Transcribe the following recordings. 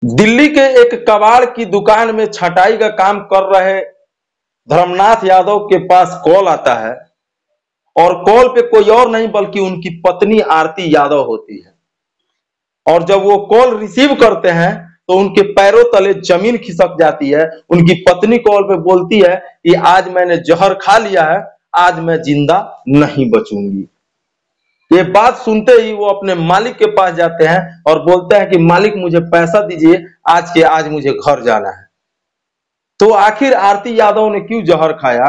दिल्ली के एक कबाड़ की दुकान में छटाई का काम कर रहे धर्मनाथ यादव के पास कॉल आता है और कॉल पे कोई और नहीं बल्कि उनकी पत्नी आरती यादव होती है। और जब वो कॉल रिसीव करते हैं तो उनके पैरों तले जमीन खिसक जाती है। उनकी पत्नी कॉल पे बोलती है कि आज मैंने जहर खा लिया है, आज मैं जिंदा नहीं बचूंगी। ये बात सुनते ही वो अपने मालिक के पास जाते हैं और बोलते हैं कि मालिक मुझे पैसा दीजिए, आज के आज मुझे घर जाना है। तो आखिर आरती यादव ने क्यों जहर खाया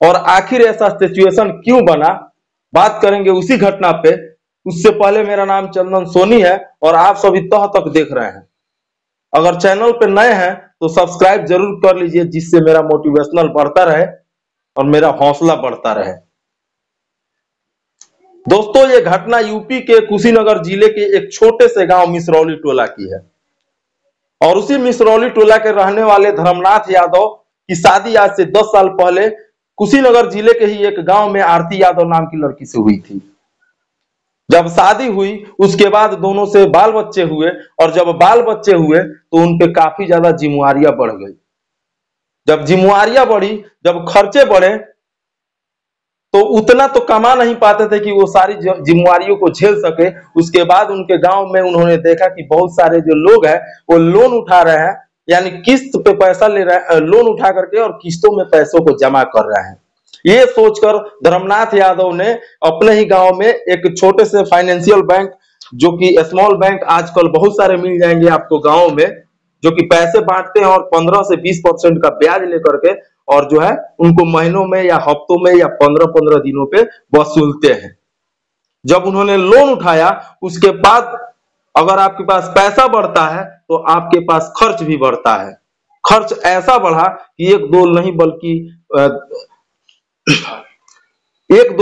और आखिर ऐसा सिचुएशन क्यों बना, बात करेंगे उसी घटना पे। उससे पहले मेरा नाम चंदन सोनी है और आप सभी तह तक देख रहे हैं। अगर चैनल पे नए हैं तो सब्सक्राइब जरूर कर लीजिए, जिससे मेरा मोटिवेशनल बढ़ता रहे और मेरा हौसला बढ़ता रहे। दोस्तों, ये घटना यूपी के कुशीनगर जिले के एक छोटे से गांव मिसरौली टोला की है और उसी मिसरौली टोला के रहने वाले धर्मनाथ यादव की शादी आज से 10 साल पहले कुशीनगर जिले के ही एक गांव में आरती यादव नाम की लड़की से हुई थी। जब शादी हुई उसके बाद दोनों से बाल बच्चे हुए और जब बाल बच्चे हुए तो उन पे काफी ज्यादा जिम्मेवारियां बढ़ गई। जब जिम्मेवारियां बढ़ी, जब खर्चे बढ़े तो उतना तो कमा नहीं पाते थे कि वो सारी जिम्मेवारियों को झेल सके। उसके बाद उनके गांव में उन्होंने देखा कि बहुत सारे जो लोग हैं वो लोन उठा रहे हैं, यानी किस्त पे पैसा ले रहे हैं, लोन उठा करके और किस्तों में पैसों को जमा कर रहे हैं। ये सोचकर धर्मनाथ यादव ने अपने ही गांव में एक छोटे से फाइनेंशियल बैंक, जो कि स्मॉल बैंक आजकल बहुत सारे मिल जाएंगे आपको गांव में, जो कि पैसे बांटते हैं और 15 से 20% का ब्याज लेकर के और जो है उनको महीनों में या हफ्तों में या 15-15 दिनों पे वसूलते हैं। जब उन्होंने लोन उठाया उसके बाद अगर आपके पास पैसा बढ़ता है तो आपके पास खर्च भी बढ़ता है। खर्च ऐसा बढ़ा कि एक दो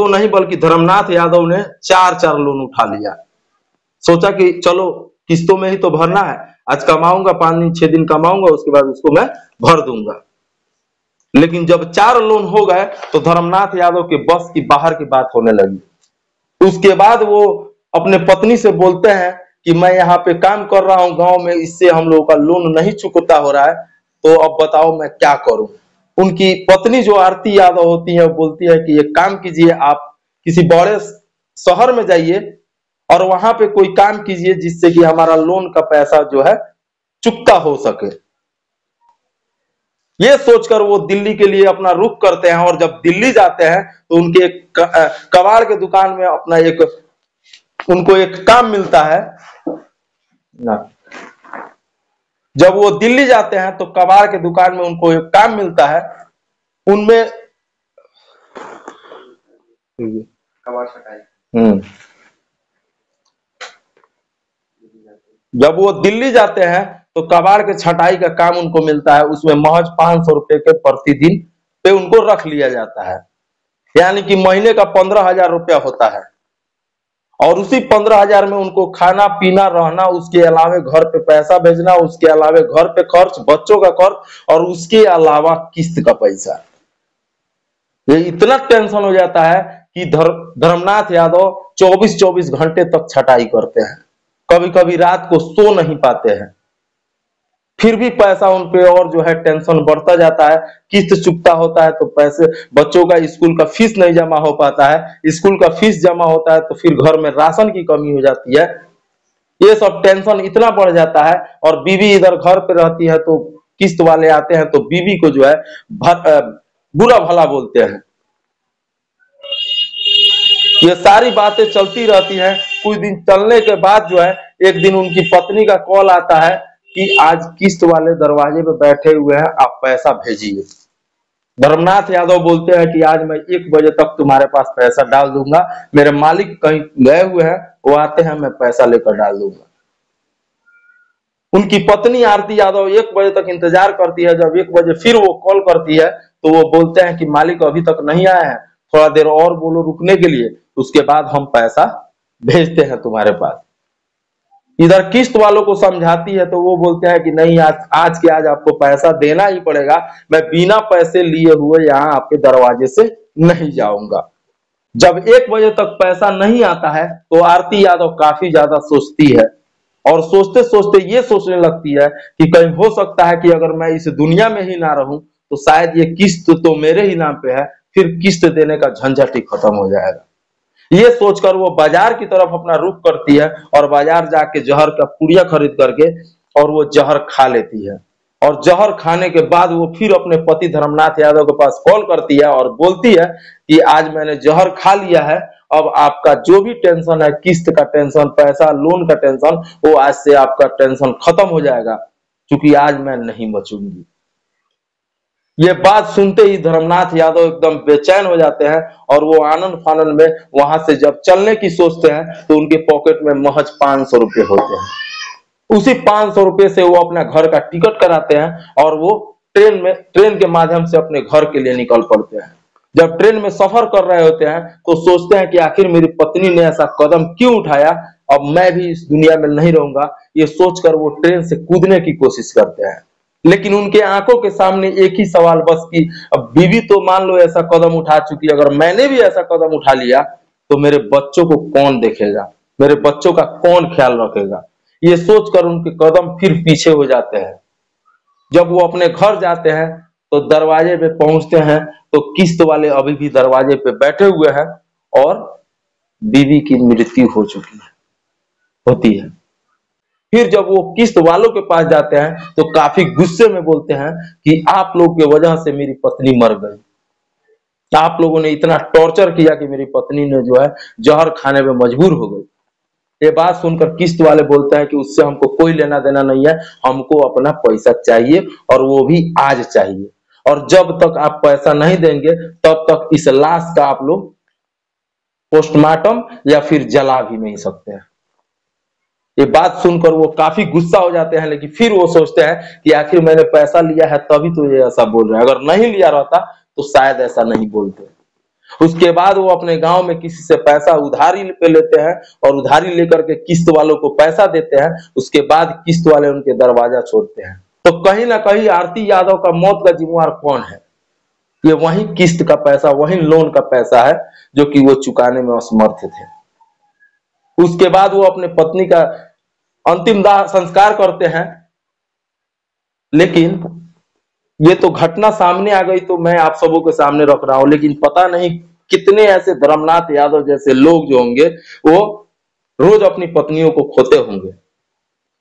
नहीं बल्कि धर्मनाथ यादव ने 4 लोन उठा लिया। सोचा कि चलो किस्तों में ही तो भरना है, आज कमाऊंगा 5-6 दिन कमाऊंगा, उसके बाद उसको मैं भर दूंगा। लेकिन जब 4 लोन हो गए तो धर्मनाथ यादव के बस की बाहर की बात होने लगी। उसके बाद वो अपने पत्नी से बोलते हैं कि मैं यहाँ पे काम कर रहा हूँ गांव में, इससे हम लोगों का लोन नहीं चुकता हो रहा है, तो अब बताओ मैं क्या करूं। उनकी पत्नी जो आरती यादव होती है बोलती है कि एक काम कीजिए, आप किसी बड़े शहर में जाइए और वहां पे कोई काम कीजिए जिससे कि हमारा लोन का पैसा जो है चुकता हो सके। ये सोचकर वो दिल्ली के लिए अपना रुख करते हैं और जब दिल्ली जाते हैं तो उनके कबाड़ के दुकान में उनको एक काम मिलता है ना। जब वो दिल्ली जाते हैं तो कबाड़ के दुकान में उनको एक काम मिलता है, उनमें कबाड़ छटाई। जब वो दिल्ली जाते हैं तो कबाड़ के छटाई का काम उनको मिलता है, उसमें महज 500 रुपए के प्रतिदिन पे उनको रख लिया जाता है, यानी कि महीने का 15,000 रुपया होता है। और उसी 15,000 में उनको खाना पीना रहना, उसके अलावे घर पे पैसा भेजना, उसके अलावे घर पे खर्च, बच्चों का खर्च और उसके अलावा किस्त का पैसा। ये इतना टेंशन हो जाता है कि धर्मनाथ यादव 24-24 घंटे तक छटाई करते हैं, कभी कभी रात को सो नहीं पाते हैं। फिर भी पैसा उन पे और जो है टेंशन बढ़ता जाता है। किस्त चुकता होता है तो पैसे, बच्चों का स्कूल का फीस नहीं जमा हो पाता है, स्कूल का फीस जमा होता है तो फिर घर में राशन की कमी हो जाती है। ये सब टेंशन इतना बढ़ जाता है और बीवी इधर घर पे रहती है तो किस्त वाले आते हैं तो बीवी को जो है बुरा भला बोलते हैं। ये सारी बातें चलती रहती हैं। कुछ दिन चलने के बाद जो है एक दिन उनकी पत्नी का कॉल आता है कि आज किस्त वाले दरवाजे पे बैठे हुए हैं, आप पैसा भेजिए। धर्मनाथ यादव बोलते हैं कि आज मैं 1 बजे तक तुम्हारे पास पैसा डाल दूंगा, मेरे मालिक कहीं गए हुए हैं, वो आते हैं मैं पैसा लेकर डाल दूंगा। उनकी पत्नी आरती यादव 1 बजे तक इंतजार करती है। जब 1 बजे फिर वो कॉल करती है तो वो बोलते हैं कि मालिक अभी तक नहीं आए हैं, थोड़ा देर और बोलो रुकने के लिए, उसके बाद हम पैसा भेजते हैं तुम्हारे पास। इधर किस्त वालों को समझाती है तो वो बोलते हैं कि नहीं, आज के आज आपको पैसा देना ही पड़ेगा, मैं बिना पैसे लिए हुए यहाँ आपके दरवाजे से नहीं जाऊंगा। जब 1 बजे तक पैसा नहीं आता है तो आरती यादव काफी ज्यादा सोचती है और सोचते सोचते ये सोचने लगती है कि कहीं हो सकता है कि अगर मैं इस दुनिया में ही ना रहूं तो शायद ये किस्त तो मेरे ही नाम पे है, फिर किस्त देने का झंझट ही खत्म हो जाएगा। ये सोचकर वो बाजार की तरफ अपना रुख करती है और बाजार जाके जहर का पुड़िया खरीद करके और वो जहर खा लेती है। और जहर खाने के बाद वो फिर अपने पति धर्मनाथ यादव के पास कॉल करती है और बोलती है कि आज मैंने जहर खा लिया है, अब आपका जो भी टेंशन है, किस्त का टेंशन, पैसा लोन का टेंशन, वो आज से आपका टेंशन खत्म हो जाएगा, क्योंकि आज मैं नहीं बचूंगी। ये बात सुनते ही धर्मनाथ यादव एकदम बेचैन हो जाते हैं और वो आनंद फानंद में वहां से जब चलने की सोचते हैं तो उनके पॉकेट में महज 500 रुपए होते हैं। उसी 500 रुपए से वो अपना घर का टिकट कराते हैं और वो ट्रेन के माध्यम से अपने घर के लिए निकल पड़ते हैं। जब ट्रेन में सफर कर रहे होते हैं तो सोचते हैं कि आखिर मेरी पत्नी ने ऐसा कदम क्यों उठाया, अब मैं भी इस दुनिया में नहीं रहूंगा। ये सोचकर वो ट्रेन से कूदने की कोशिश करते हैं, लेकिन उनके आंखों के सामने एक ही सवाल बस कि अब बीवी तो मान लो ऐसा कदम उठा चुकी, अगर मैंने भी ऐसा कदम उठा लिया तो मेरे बच्चों को कौन देखेगा, मेरे बच्चों का कौन ख्याल रखेगा। ये सोचकर उनके कदम फिर पीछे हो जाते हैं। जब वो अपने घर जाते हैं तो दरवाजे पे पहुंचते हैं तो किस्त वाले अभी भी दरवाजे पे बैठे हुए हैं और बीवी की मृत्यु हो चुकी होती है। फिर जब वो किस्त वालों के पास जाते हैं तो काफी गुस्से में बोलते हैं कि आप लोग की वजह से मेरी पत्नी मर गई, आप लोगों ने इतना टॉर्चर किया कि मेरी पत्नी ने जो है जहर खाने में मजबूर हो गई। ये बात सुनकर किस्त वाले बोलते हैं कि उससे हमको कोई लेना देना नहीं है, हमको अपना पैसा चाहिए और वो भी आज चाहिए, और जब तक आप पैसा नहीं देंगे तब तक इस लाश का आप लोग पोस्टमार्टम या फिर जला भी नहीं सकते हैं। ये बात सुनकर वो काफी गुस्सा हो जाते हैं, लेकिन फिर वो सोचते हैं कि आखिर मैंने पैसा लिया है तभी तो ये ऐसा बोल रहे हैं, अगर नहीं लिया रहता तो शायद ऐसा नहीं बोलते। उसके बाद वो अपने गांव में किसी से पैसा उधारी पे लेते हैं और उधारी लेकर के किस्त वालों को पैसा देते हैं। उसके बाद किस्त वाले उनके दरवाजा छोड़ते हैं। तो कहीं ना कहीं आरती यादव का मौत का जिम्मेवार कौन है? ये वही किस्त का पैसा, वही लोन का पैसा है जो कि वो चुकाने में असमर्थ थे। उसके बाद वो अपने पत्नी का अंतिम दाह संस्कार करते हैं, लेकिन ये तो घटना सामने आ गई तो मैं आप सबों के सामने रख रहा हूं, लेकिन पता नहीं कितने ऐसे धर्मनाथ यादव जैसे लोग जो होंगे वो रोज अपनी पत्नियों को खोते होंगे।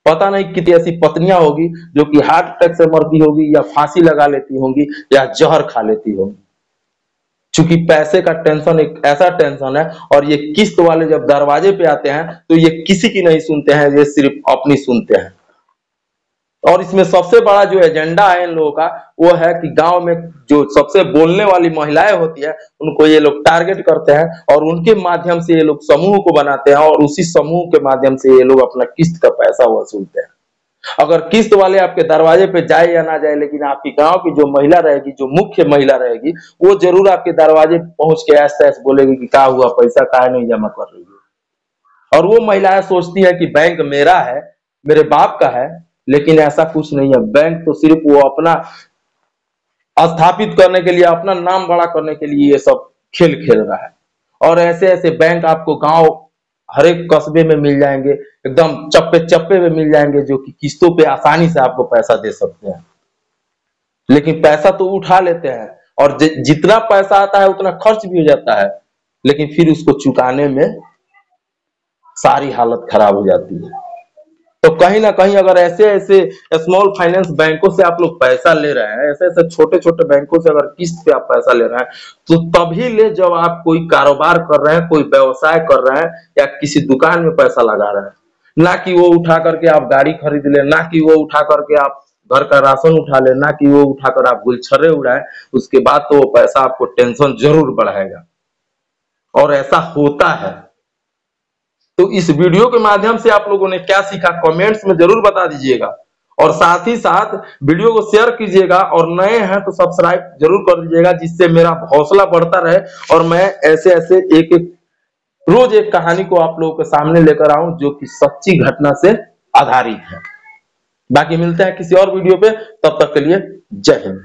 पता नहीं कितनी ऐसी पत्नियां होगी जो कि हार्ट अटैक से मरती होगी या फांसी लगा लेती होंगी या जहर खा लेती होंगी। चूंकि पैसे का टेंशन एक ऐसा टेंशन है, और ये किस्त वाले जब दरवाजे पे आते हैं तो ये किसी की नहीं सुनते हैं, ये सिर्फ अपनी सुनते हैं। और इसमें सबसे बड़ा जो एजेंडा है इन लोगों का वो है कि गांव में जो सबसे बोलने वाली महिलाएं होती है उनको ये लोग टारगेट करते हैं और उनके माध्यम से ये लोग समूह को बनाते हैं और उसी समूह के माध्यम से ये लोग अपना किस्त का पैसा वसूलते हैं। अगर किस्त वाले आपके दरवाजे पे जाए या ना जाए, लेकिन आपकी गांव की जो महिला रहेगी, जो मुख्य महिला रहेगी, वो जरूर आपके दरवाजे पे पहुंच के ऐसा ऐसा बोलेगी कि क्या हुआ, पैसा काहे नहीं जमा कर रही है। और वो महिलाएं सोचती है कि बैंक मेरा है, मेरे बाप का है, लेकिन ऐसा कुछ नहीं है। बैंक तो सिर्फ वो अपना स्थापित करने के लिए, अपना नाम बड़ा करने के लिए ये सब खेल खेल रहा है। और ऐसे ऐसे बैंक आपको गांव हर एक कस्बे में मिल जाएंगे, एकदम चप्पे चप्पे में मिल जाएंगे, जो कि किस्तों पे आसानी से आपको पैसा दे सकते हैं। लेकिन पैसा तो उठा लेते हैं और जितना पैसा आता है उतना खर्च भी हो जाता है, लेकिन फिर उसको चुकाने में सारी हालत खराब हो जाती है। तो कहीं ना कहीं अगर ऐसे ऐसे स्मॉल फाइनेंस बैंकों से आप लोग पैसा ले रहे हैं, ऐसे ऐसे छोटे छोटे बैंकों से अगर किस्त पे आप पैसा ले रहे हैं, तो तभी ले जब आप कोई कारोबार कर रहे हैं, कोई व्यवसाय कर रहे हैं या किसी दुकान में पैसा लगा रहे हैं, ना कि वो उठा करके आप गाड़ी खरीद ले, ना कि वो उठा करके आप घर का राशन उठा ले, ना कि वो उठाकर आप गुलछर्रे उड़ाए। उसके बाद तो वो पैसा आपको टेंशन जरूर बढ़ाएगा, और ऐसा होता है। तो इस वीडियो के माध्यम से आप लोगों ने क्या सीखा कमेंट्स में जरूर बता दीजिएगा, और साथ ही साथ वीडियो को शेयर कीजिएगा, और नए हैं तो सब्सक्राइब जरूर कर दीजिएगा, जिससे मेरा हौसला बढ़ता रहे और मैं ऐसे ऐसे एक एक रोज एक कहानी को आप लोगों के सामने लेकर आऊं जो कि सच्ची घटना से आधारित है। बाकी मिलते हैं किसी और वीडियो पे, तब तक के लिए जय हिंद।